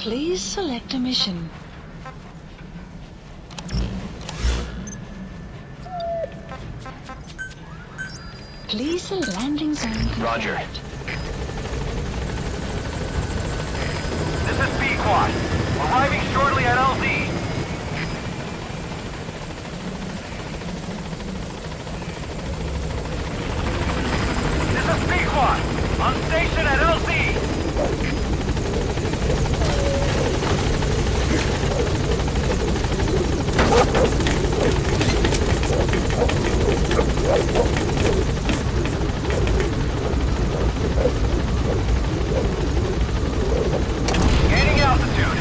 Please select a mission. Please select landing zone confirmed. Roger. This is B-Quad. Arriving shortly at LZ. This is B-Quad. On station at LZ. Gaining altitude.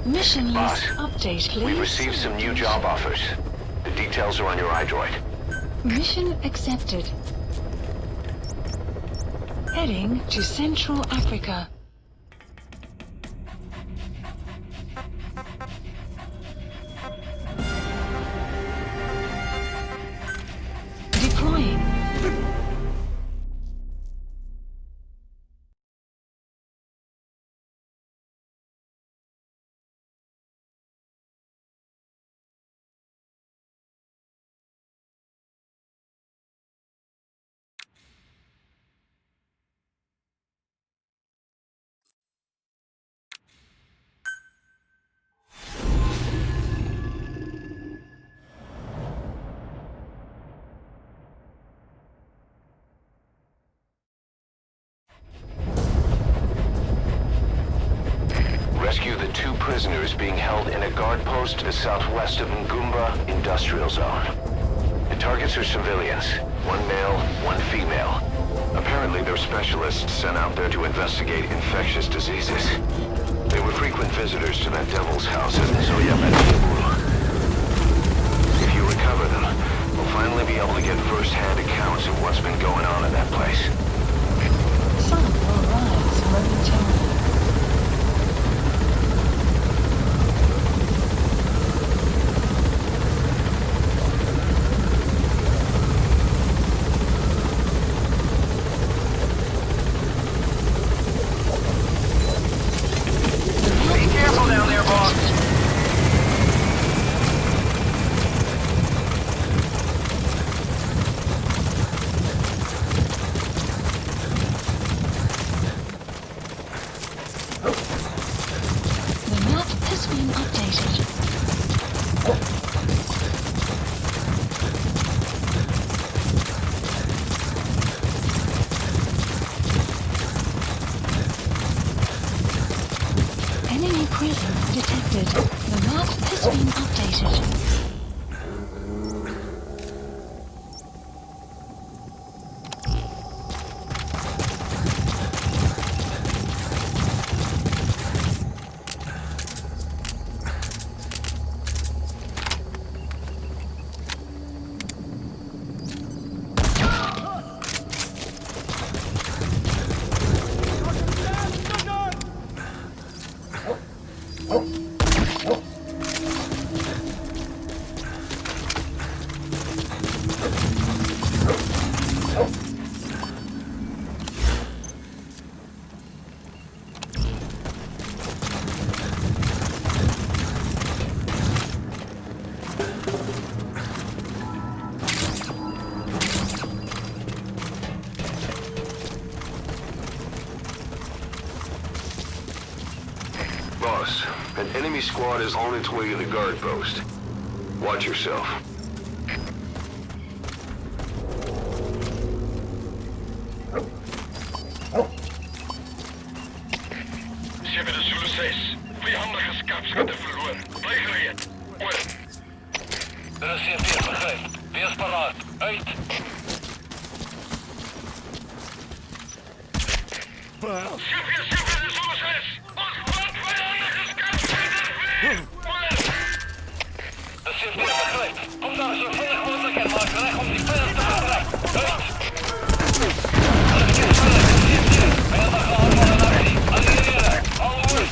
Mission list Boss, update, please. We've received some new job offers. The details are on your iDroid. Mission accepted. Heading to Central Africa. Deploying. Rescue the 2 prisoners being held in a guard post to the southwest of Ngumba Industrial Zone. The targets are civilians. 1 male, 1 female. Apparently they're specialists sent out there to investigate infectious diseases. They were frequent visitors to that devil's house in Zoyabet. If you recover them, we'll finally be able to get first-hand accounts of what's been going on in that place. Sun will rise momentarily. Enemy presence detected. The map has been updated. Boss, an enemy squad is on its way to the guard post. Watch yourself. Zulu 6. Vijandige schaapskutten verloren. Blijf gereed. Reserveer begrijp. Wees paraat. Uit. de Zulu 6! Ons wat vijandige scouts! De CFD begrijpt. Kom daar zo veilig mogelijk en maak recht om die vijand te bereiken. Uit! Vijand gehouden van een actie. Annuleren. Alle woord.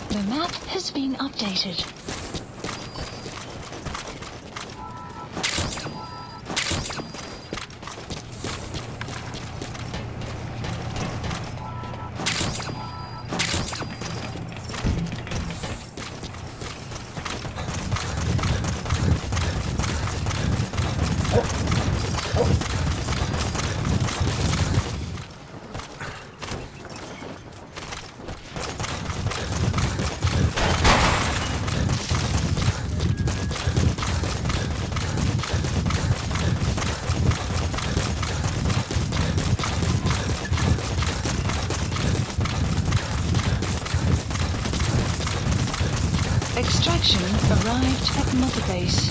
The map has been updated. Extraction arrived at Mother Base.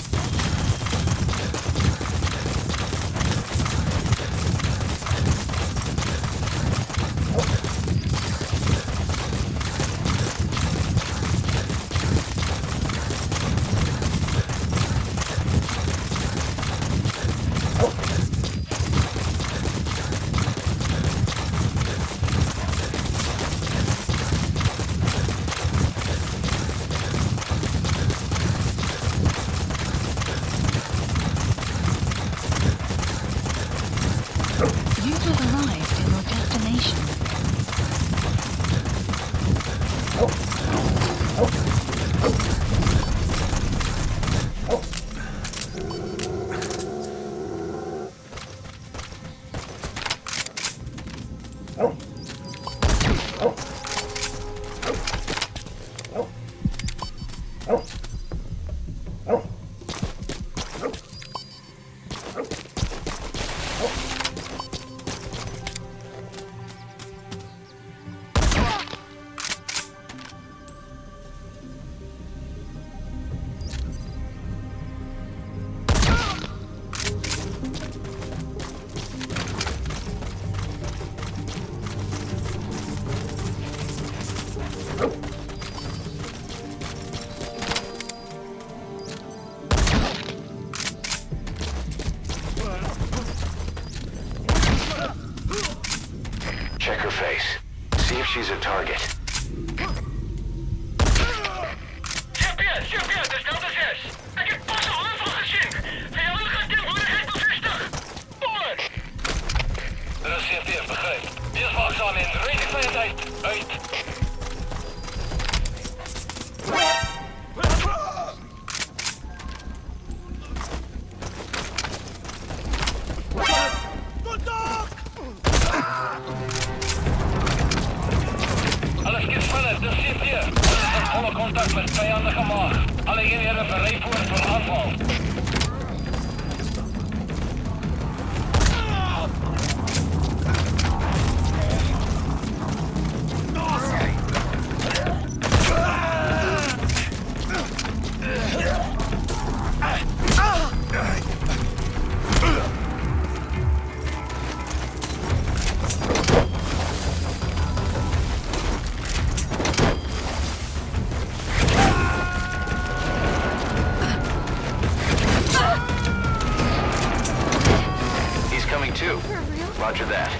You have arrived in your destination. Check her face. See if she's a target. CP, de snelde 6. Ik heb pas al aanval gezien. Vijandige tegenwoordigheid bevestigd. Over. De CP begrijpt. Wees waakzaam in redelijk veiligheid. Uit. Alle Roger that.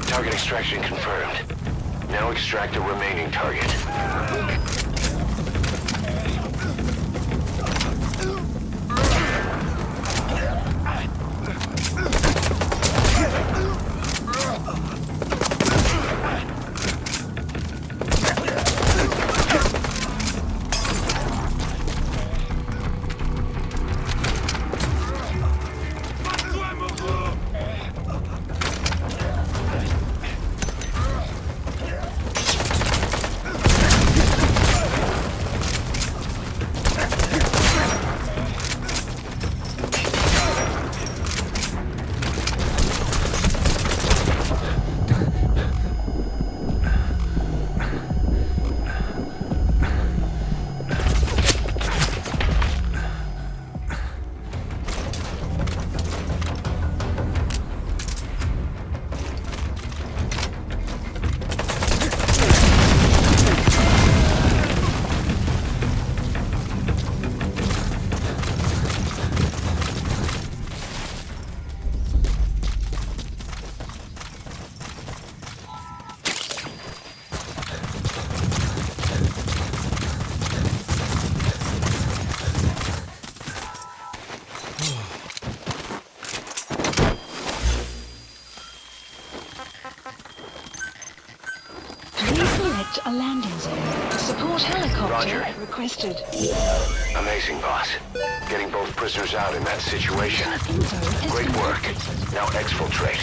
Target extraction confirmed. Now extract the remaining target. A landing zone. Support helicopter Roger. requested. Amazing, boss. Getting both prisoners out in that situation. Info Great work. Now exfiltrate.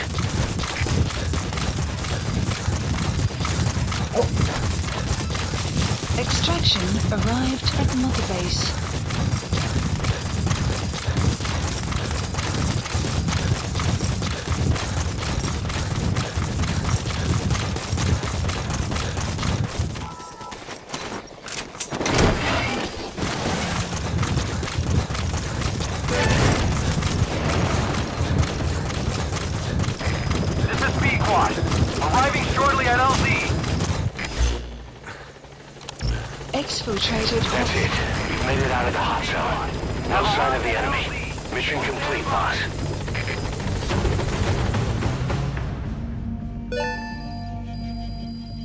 Extraction arrived at Mother Base. Arriving shortly at LZ. Exfiltrated. That's it. We've made it out of the hot zone. No sign of the enemy. Mission complete, boss.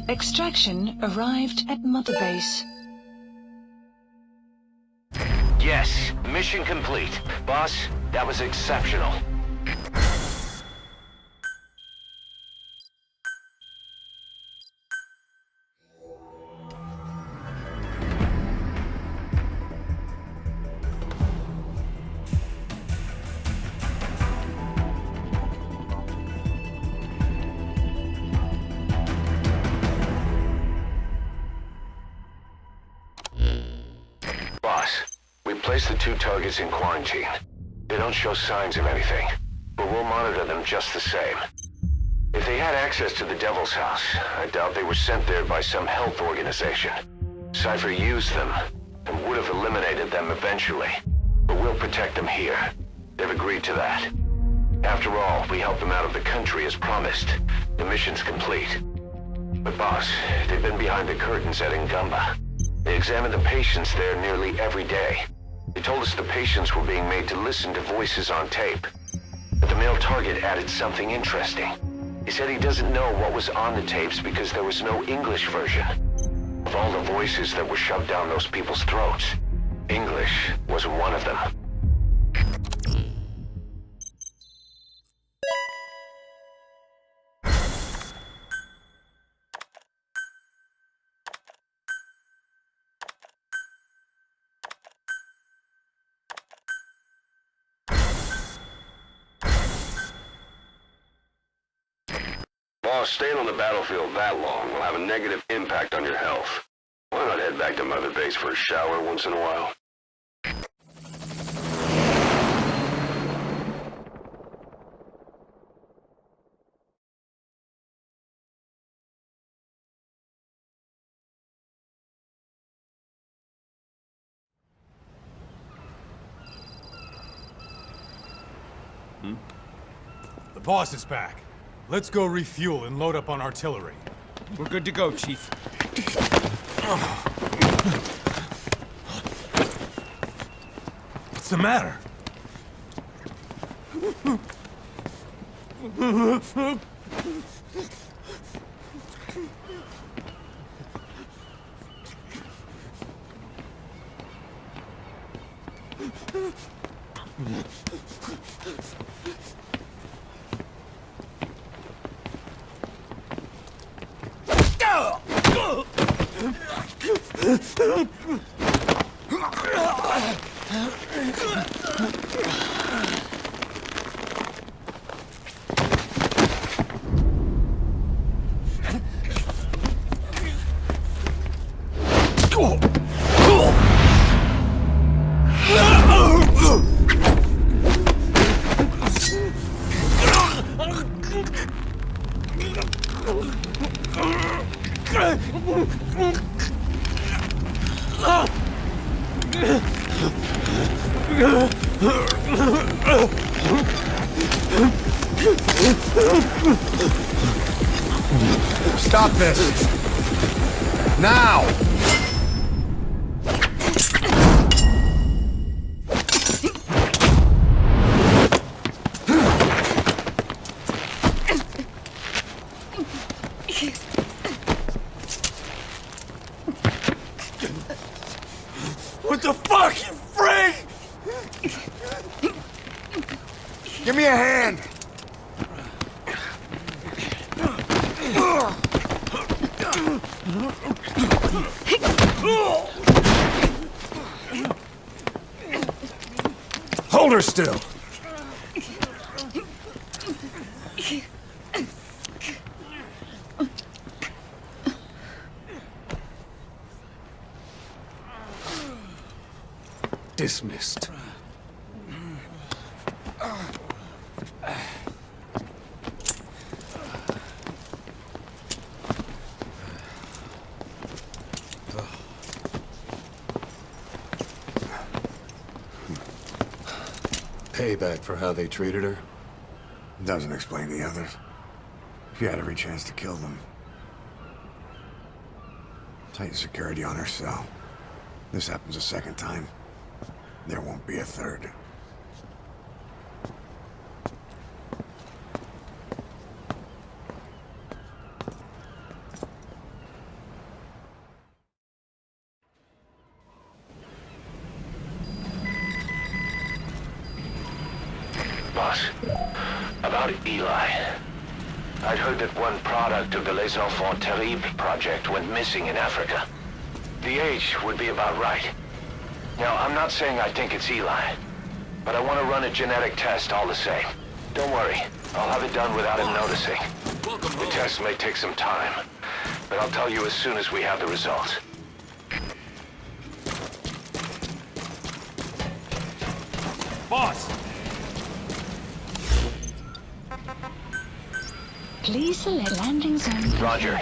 Extraction arrived at Mother Base. Yes, mission complete. Boss, that was exceptional. Boss, we placed the two targets in quarantine. They don't show signs of anything, but we'll monitor them just the same. If they had access to the Devil's House, I doubt they were sent there by some health organization. Cypher used them, and would have eliminated them eventually. But we'll protect them here. They've agreed to that. After all, we helped them out of the country as promised. The mission's complete. But boss, they've been behind the curtains at Ngumba. They examined the patients there nearly every day. They told us the patients were being made to listen to voices on tape. But the male target added something interesting. He said he doesn't know what was on the tapes because there was no English version. Of all the voices that were shoved down those people's throats, English was one of them. Boss, staying on the battlefield that long will have a negative impact on your health. Why not head back to Mother Base for a shower once in a while? The boss is back. Let's go refuel and load up on artillery. We're good to go, Chief. What's the matter? Stop this! Now! What the fuck, you freak? Give me a hand! Hold her still. Dismissed. Payback for how they treated her? Doesn't explain the others. She had every chance to kill them. Tight security on her cell. This happens a second time. There won't be a third. Boss, about Eli. I'd heard that one product of the Les Enfants Terribles project went missing in Africa. The age would be about right. Now, I'm not saying I think it's Eli, but I want to run a genetic test all the same. Don't worry, I'll have it done without him noticing. The test may take some time, but I'll tell you as soon as we have the results. Boss! Please select landing zone. Roger.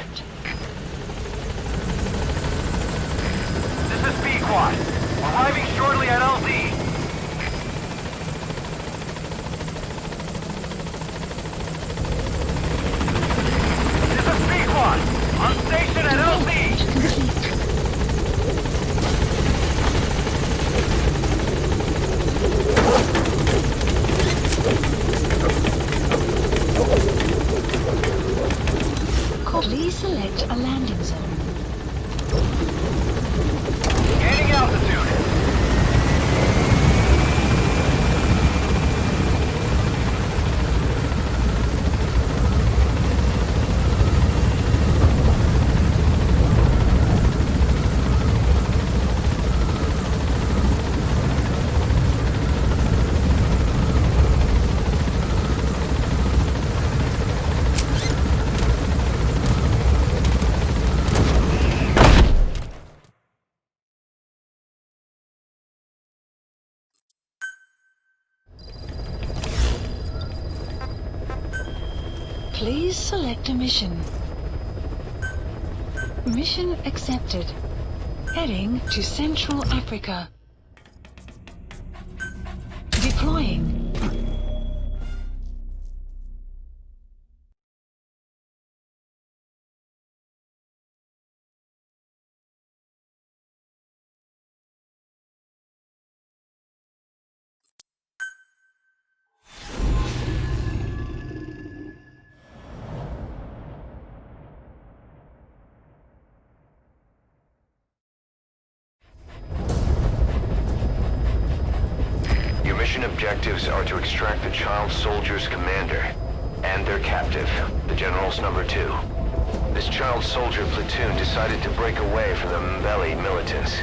This is B-Quad. Arriving shortly at LZ. This is B-Quad. On station at LZ. Please select a landing zone. Gaining altitude. Please select a mission. Mission accepted. Heading to Central Africa. Deploying. objectives are to extract the child soldier's commander and their captive, the General's number 2. This child soldier platoon decided to break away from the Mbeli militants.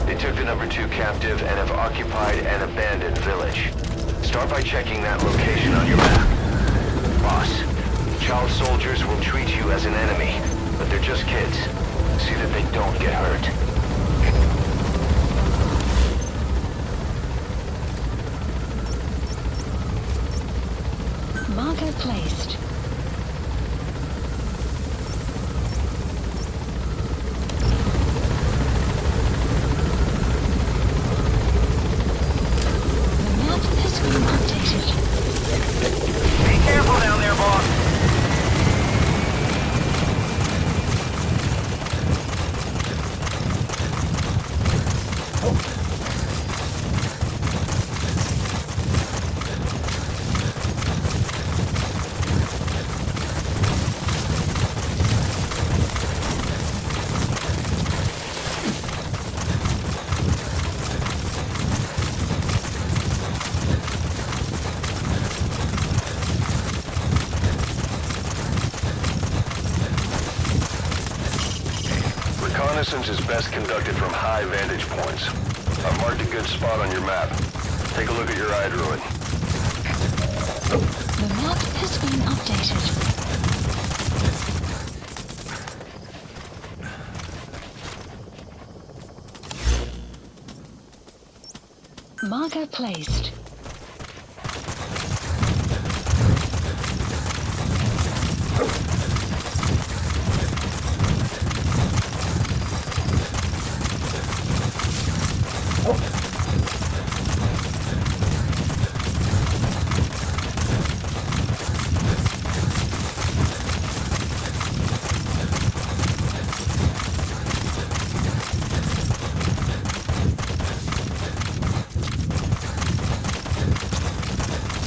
They took the number 2 captive and have occupied an abandoned village. Start by checking that location on your map. Boss, child soldiers will treat you as an enemy, but they're just kids. See that they don't get hurt. Marker placed. The map has been updated. Be careful down there, boss. Reconnaissance is best conducted from high vantage points. I've marked a good spot on your map. Take a look at your eye druid. The map has been updated. Marker placed.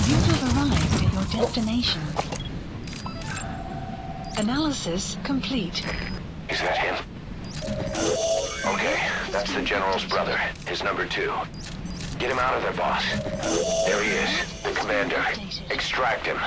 You have arrived at your destination. Analysis complete. Is that him? Okay, that's the General's brother, his number 2. Get him out of there, boss. There he is, the commander. Extract him.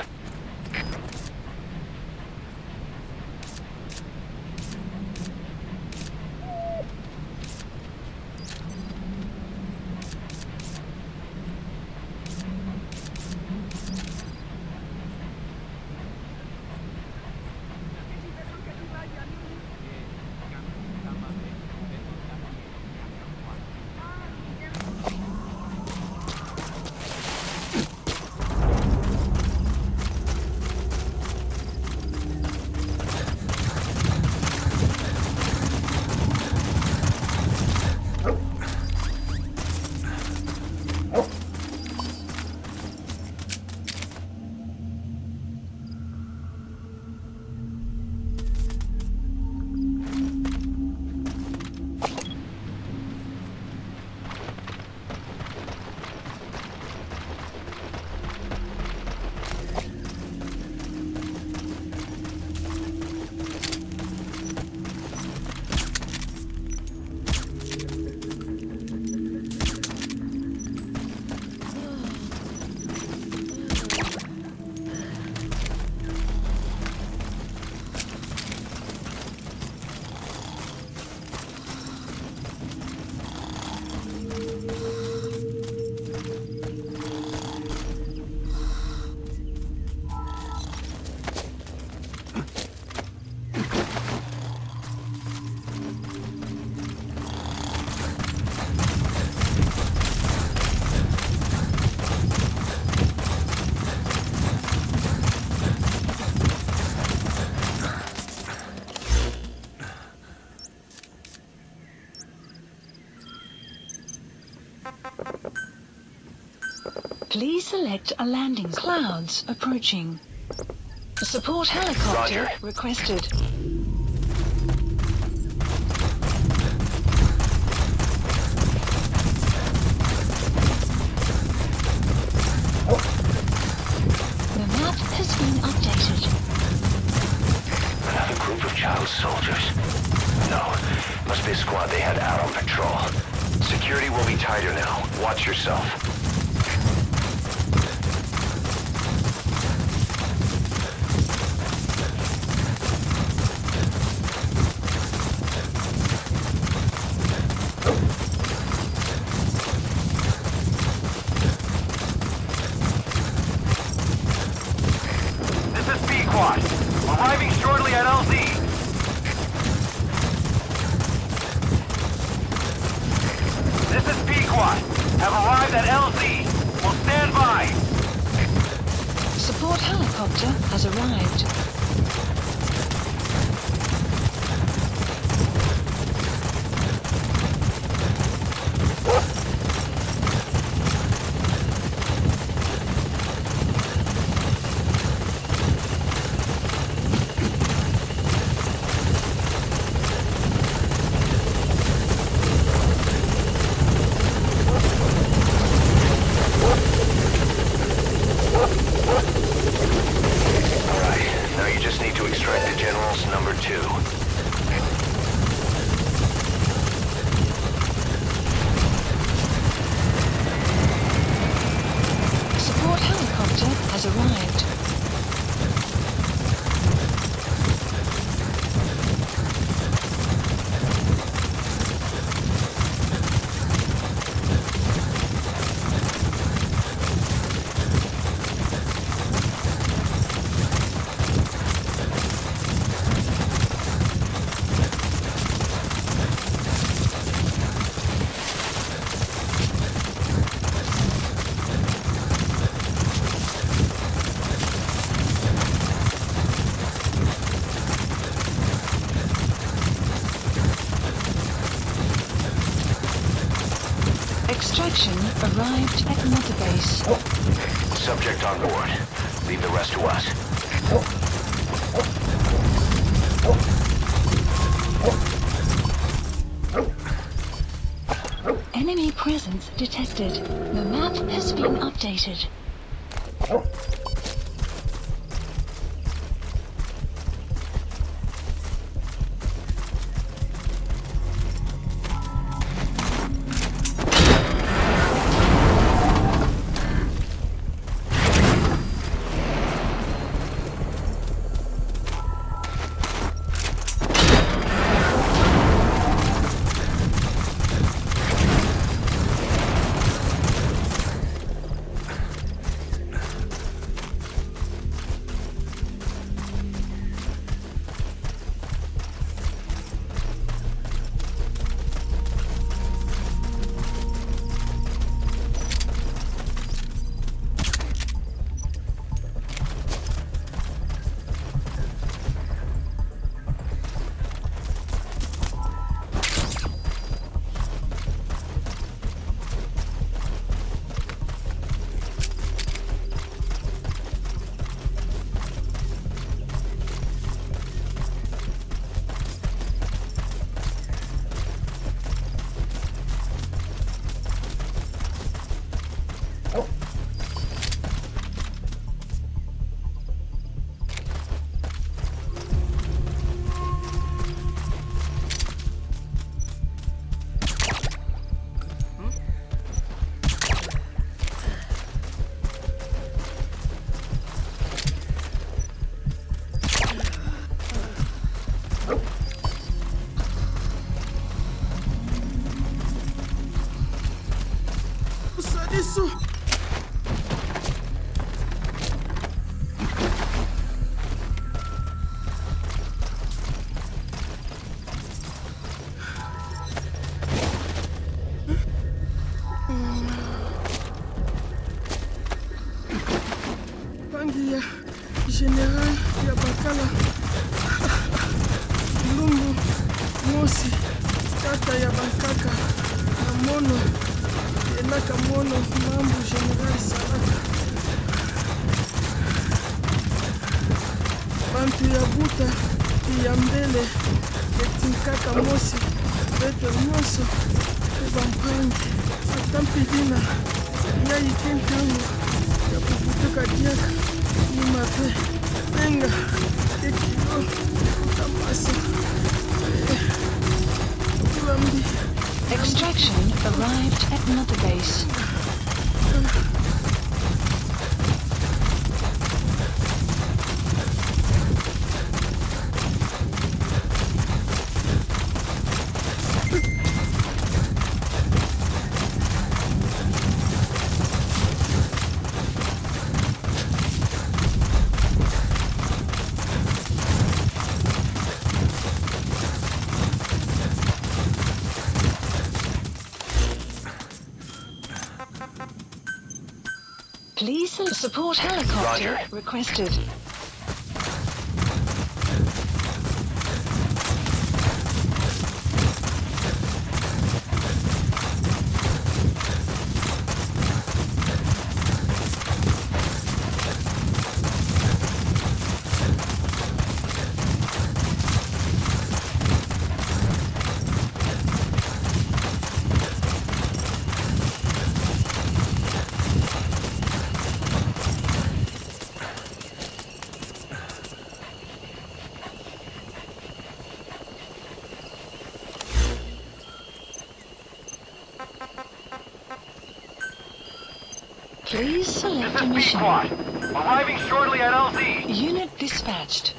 Please select a landing. Clouds approaching. A support helicopter Roger. requested. The map has been updated. Another group of child soldiers. No, must be a squad they had out on patrol. Security will be tighter now. Watch yourself. Pulse number 2. Support helicopter has arrived. Extraction arrived at Mother Base. Subject on board. Leave the rest to us. Enemy presence detected. The map has been updated. Isso! Bangi ya General ya Bakala Lumbu Mosi Tata ya Bankaka na Mono Elaka Mono Mambu General Salaka Bantu ya Buta ya Mbele Etinkaka Mosi Beto Nyonso Ebampangi Atampidina ya Ikentango ya kuvutuka diaka ni mafe enga ekilo tamasa kulambi. Extraction arrived at Mother Base. Please support helicopter Roger. requested. Please select a B mission. squad. Arriving shortly at LZ. Unit dispatched.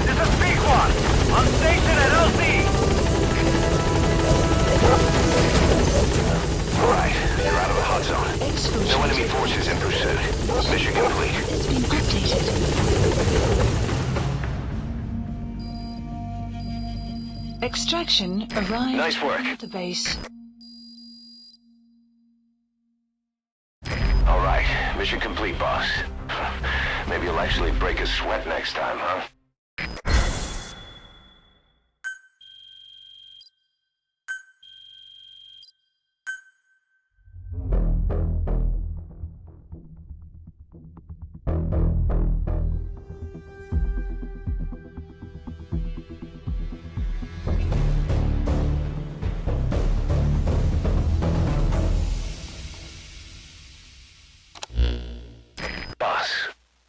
This is B squad. On station at LZ. Alright, you're out of the hot zone. No enemy forces in pursuit. Mission complete. It's been updated. Extraction arrived Nice work. at the base. Alright, mission complete, boss. Maybe you'll actually break a sweat next time, huh?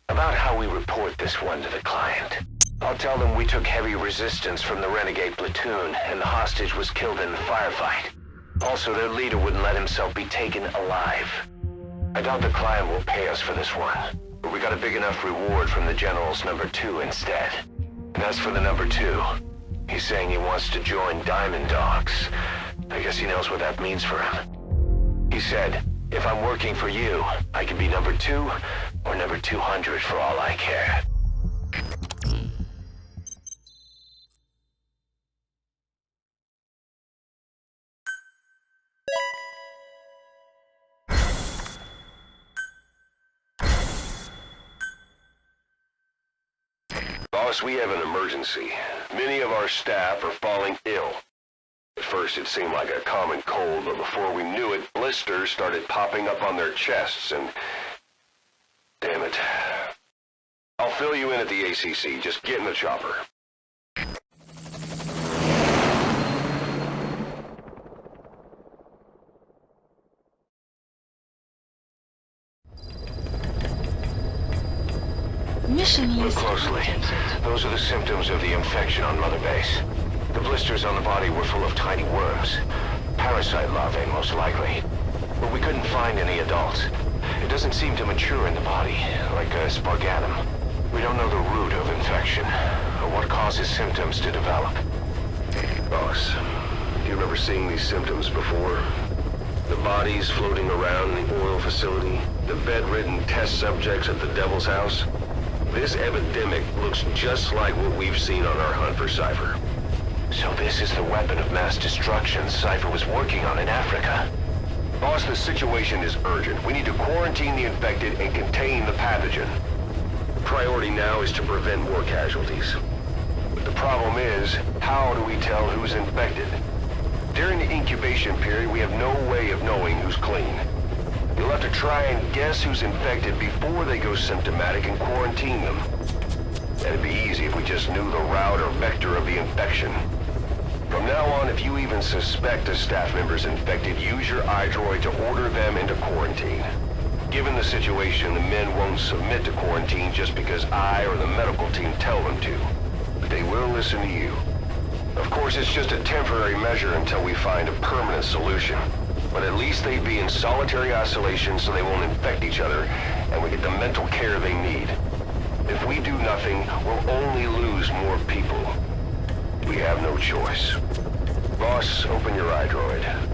About how we report this one to the client. I'll tell them we took heavy resistance from the renegade platoon, and the hostage was killed in the firefight. Also, their leader wouldn't let himself be taken alive. I doubt the client will pay us for this one, but we got a big enough reward from the General's number 2 instead. And as for the number 2, he's saying he wants to join Diamond Dogs. I guess he knows what that means for him. He said, if I'm working for you, I can be number 2 or number 200 for all I care. Boss, we have an emergency. Many of our staff are falling ill. At first it seemed like a common cold, but before we knew it, blisters started popping up on their chests and... Damn it. I'll fill you in at the ACC. Just get in the chopper. Mission Look list closely. updated. Those are the symptoms of the infection on Mother Base. The blisters on the body were full of tiny worms. Parasite larvae, most likely. But we couldn't find any adults. It doesn't seem to mature in the body, like a spargatum. We don't know the root of infection, or what causes symptoms to develop. Boss, do you remember seeing these symptoms before? The bodies floating around in the oil facility, the bedridden test subjects at the Devil's House. This epidemic looks just like what we've seen on our hunt for Cypher. So this is the weapon of mass destruction Cypher was working on in Africa. Boss, the situation is urgent. We need to quarantine the infected and contain the pathogen. Priority now is to prevent more casualties. But the problem is, how do we tell who's infected? During the incubation period, we have no way of knowing who's clean. You'll have to try and guess who's infected before they go symptomatic and quarantine them. That'd be easy if we just knew the route or vector of the infection. From now on, if you even suspect a staff member's infected, use your iDroid to order them into quarantine. Given the situation, the men won't submit to quarantine just because I or the medical team tell them to. But they will listen to you. Of course, it's just a temporary measure until we find a permanent solution. But at least they'd be in solitary isolation so they won't infect each other, and we get the mental care they need. If we do nothing, we'll only lose more people. We have no choice. Boss, open your iDroid.